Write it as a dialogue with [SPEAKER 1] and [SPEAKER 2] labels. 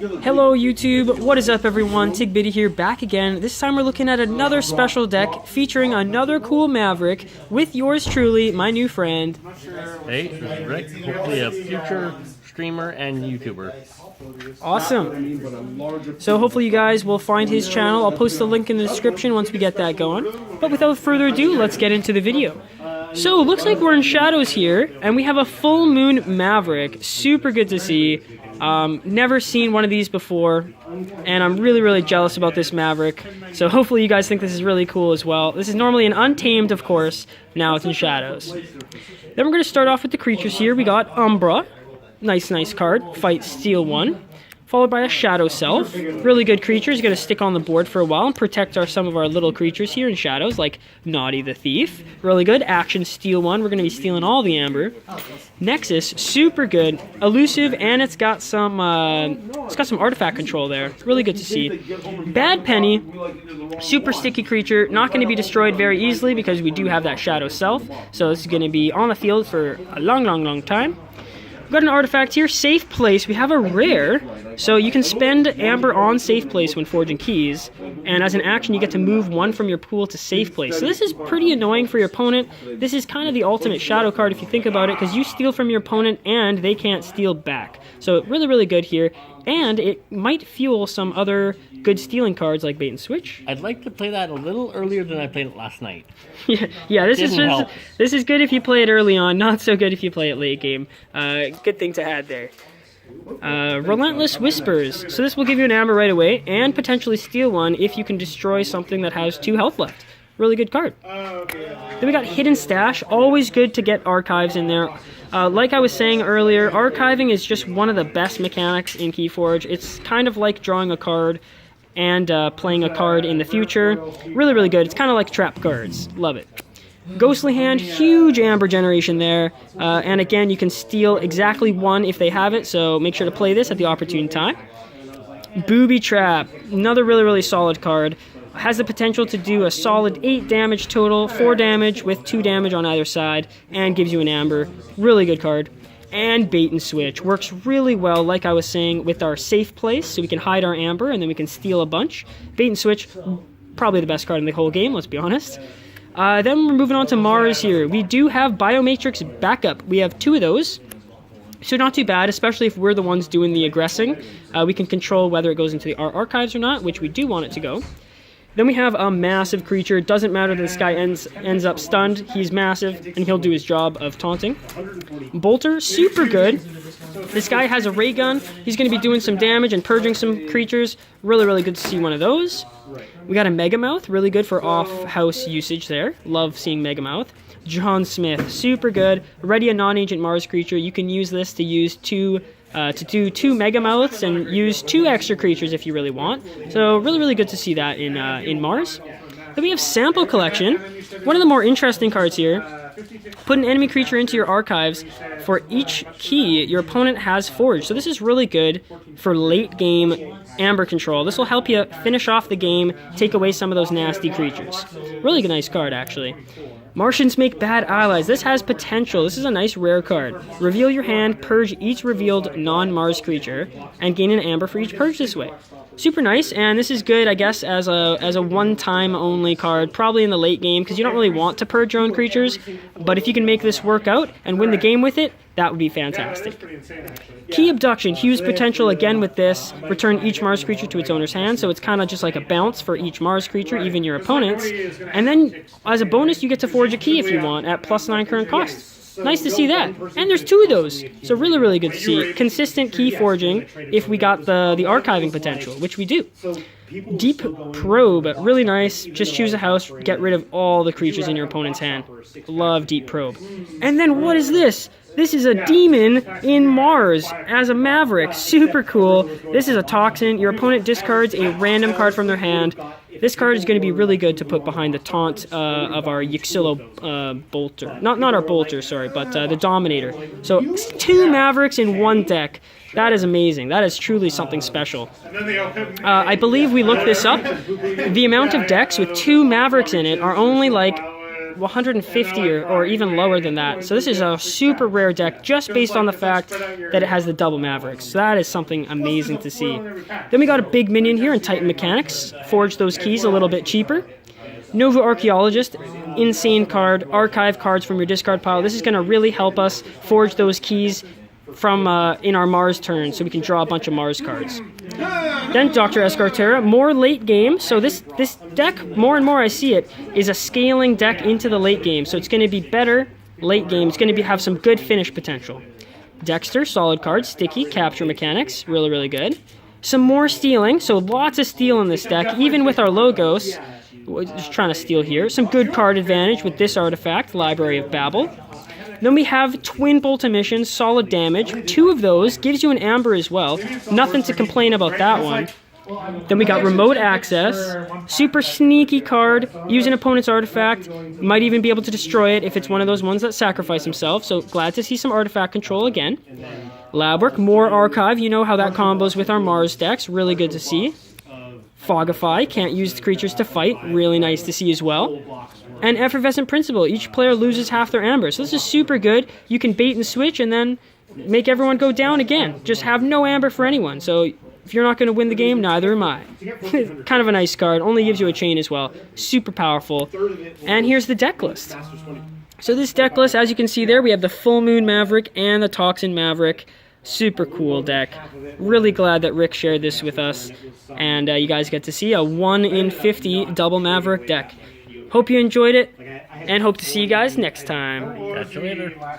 [SPEAKER 1] Hello YouTube, what is up everyone? Tigbitty here, back again. This time we're looking at another special deck featuring another cool Maverick with yours truly, my new friend.
[SPEAKER 2] Hey, this is Rick, hopefully a future streamer and YouTuber.
[SPEAKER 1] Awesome. So hopefully you guys will find his channel. I'll post the link in the description once we get that going. But without further ado, let's get into the video. So, looks like we're in Shadows here, and we have a full moon Maverick. Super good to see. Never seen one of these before, and I'm really jealous about this Maverick. So hopefully you guys think this is really cool as well. This is normally an Untamed, of course. Now it's in Shadows. Then we're going to start off with the creatures here. We got Umbra. Nice card. Fight Steel 1. Followed by a Shadow Self. Really good creature. He's going to stick on the board for a while and protect some of our little creatures here in Shadows, like Naughty the Thief. Really good. Action Steal 1. We're going to be stealing all the Amber. Nexus, super good. Elusive, and it's got some artifact control there. Really good to see. Bad Penny, super sticky creature. Not going to be destroyed very easily because we do have that Shadow Self. So this is going to be on the field for a long time. We've got an artifact here, Safe Place. We have a rare, so you can spend Amber on Safe Place when forging keys, and as an action you get to move one from your pool to Safe Place. So this is pretty annoying for your opponent. This is kind of the ultimate shadow card if you think about it, because you steal from your opponent and they can't steal back. So really good here, and it might fuel some other good stealing cards like Bait and Switch.
[SPEAKER 2] I'd like to play that a little earlier than I played it last night.
[SPEAKER 1] yeah, this is good if you play it early on, not so good if you play it late game. Good thing to add there. Relentless Whispers. So this will give you an Amber right away, and potentially steal one if you can destroy something that has 2 health left. Really good card. Then we got Hidden Stash. Always good to get archives in there. Like I was saying earlier, archiving is just one of the best mechanics in Keyforge. It's kind of like drawing a card and playing a card in the future. Really good. It's kind of like trap cards. Love it. Ghostly Hand, huge Amber generation there. And again, you can steal exactly 1 if they have it, so make sure to play this at the opportune time. Booby Trap, another really solid card. Has the potential to do a solid 8 damage total, 4 damage with 2 damage on either side, and gives you an Amber. Really good card. And Bait and Switch. Works really well, like I was saying, with our Safe Place, so we can hide our Amber and then we can steal a bunch. Bait and Switch, probably the best card in the whole game, let's be honest. Then we're moving on to Mars here. We do have Biomatrix Backup. We have 2 of those. So not too bad, especially if we're the ones doing the aggressing. We can control whether it goes into our archives or not, which we do want it to go. Then we have a massive creature. It doesn't matter that this guy ends up stunned. He's massive, and he'll do his job of taunting. Bolter, super good. This guy has a ray gun. He's going to be doing some damage and purging some creatures. Really good to see one of those. We got a Megamouth, really good for off-house usage there. Love seeing Megamouth. John Smith, super good. Already a non-agent Mars creature. You can use this to use to do 2 Megamouths and use 2 extra creatures if you really want. So really good to see that in Mars. Then we have Sample Collection. One of the more interesting cards here. Put an enemy creature into your archives. For each key your opponent has forged. So this is really good for late game Amber control. This will help you finish off the game, take away some of those nasty creatures. Really nice card, actually. Martians Make Bad Allies. This has potential. This is a nice rare card. Reveal your hand, purge each revealed non-Mars creature, and gain an Amber for each purge this way. Super nice, and this is good, I guess, as a one-time only card, probably in the late game, because you don't really want to purge your own creatures, but if you can make this work out and win the game with it, that would be fantastic. Key Abduction, huge potential again with this. Return each Mars creature to its owner's hand, so it's kind of just like a bounce for each Mars creature, even your opponent's. And then, as a bonus, you get to forge a key if you want, at +9 current cost. Nice to see that. And there's 2 of those, so really good to see. Consistent key forging if we got the archiving potential, which we do. Deep Probe, really nice. Just choose a house, get rid of all the creatures in your opponent's hand. Love Deep Probe. And then what is this? This is a demon in Mars as a Maverick. Super cool. This is a Toxin. Your opponent discards a random card from their hand. This card is going to be really good to put behind the taunt of our Yxilo Bolter. Not our Bolter, sorry, but the Dominator. So 2 Mavericks in 1 deck. That is amazing. That is truly something special. I believe we looked this up. The amount of decks with 2 Mavericks in it are only like 150 or even lower than that. So this is a super rare deck just based on the fact that it has the double Mavericks. So that is something amazing to see. Then we got a big minion here in Titan Mechanics. Forge those keys a little bit cheaper. Nova Archaeologist, insane card. Archive cards from your discard pile. This is going to really help us forge those keys from in our Mars turn, so we can draw a bunch of Mars cards. Then Dr. Escartera, more late game. So this deck, more and more I see it, is a scaling deck into the late game. So it's going to be better late game. It's going to have some good finish potential. Dexter, solid card, sticky, capture mechanics, really, really good. Some more stealing, so lots of steal in this deck, even with our logos. We're just trying to steal here. Some good card advantage with this artifact, Library of Babel. Then we have Twin Bolt Emissions, solid damage. 2 of those gives you an Amber as well. Nothing to complain about that one. Then we got Remote Access, super sneaky card. Use an opponent's artifact. Might even be able to destroy it if it's one of those ones that sacrifice himself. So glad to see some artifact control again. Labwork, more Archive. You know how that combos with our Mars decks. Really good to see. Fogify, can't use the creatures to fight. Really nice to see as well. And Effervescent Principle, each player loses half their Amber. So this is super good. You can bait and switch and then make everyone go down again. Just have no Amber for anyone. So if you're not going to win the game, neither am I. Kind of a nice card. Only gives you a chain as well. Super powerful. And here's the deck list. So this deck list, as you can see there, we have the Full Moon Maverick and the Toxin Maverick. Super cool deck. Really glad that Rick shared this with us. And you guys get to see a 1 in 50 double Maverick deck. Hope you enjoyed it, and hope to see you guys next time.
[SPEAKER 2] Catch you later.